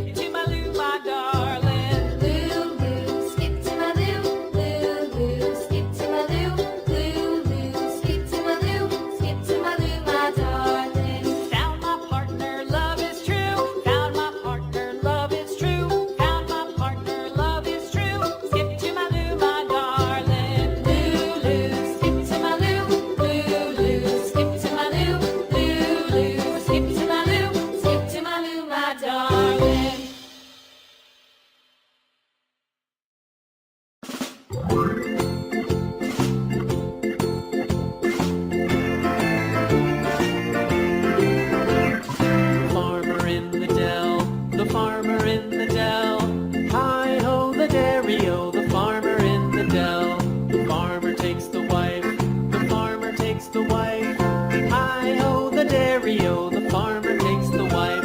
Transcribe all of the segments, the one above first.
skip to my Lou, my darling. Lulu, skip to my Lou, Lulu, skip to my Lou, Lulu, skip to my Lou, skip to my Lou, my darling. Found my partner, love is true. Found my partner, love is true. Found my partner, love is true. Skip to my Lou, my darling. Lulu, skip to my Lou, Lulu, skip to my Lou, Lulu, skip to my Lou, skip to my Lou, my darling. Farmer in the dell, the farmer in the dell. Hi-ho, the dairy-o, the farmer in the dell. The farmer takes the wife, the farmer takes the wife. Hi-ho, the dairy-o, the farmer takes the wife.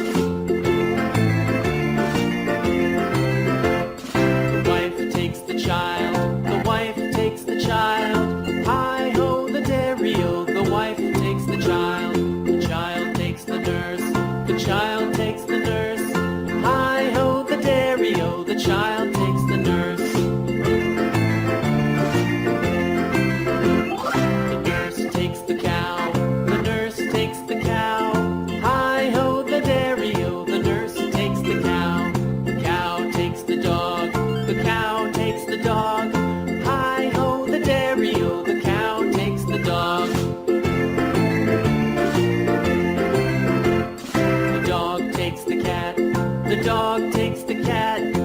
The wife takes the child, the wife takes the child. Hi-ho, the dairy-o, the wife takes the child. The child takes the nurse, the child takes the nurse. Hi-ho, the dairy-o, the child takes the nurse. The nurse takes the cow, the nurse takes the cow. Hi-ho, the dairy-o, the nurse takes the cow. The cow takes the dog, the cow takes the dog. Hi-ho, the dairy-o, the cow takes the dog. The dog takes the cat, the dog takes the cat.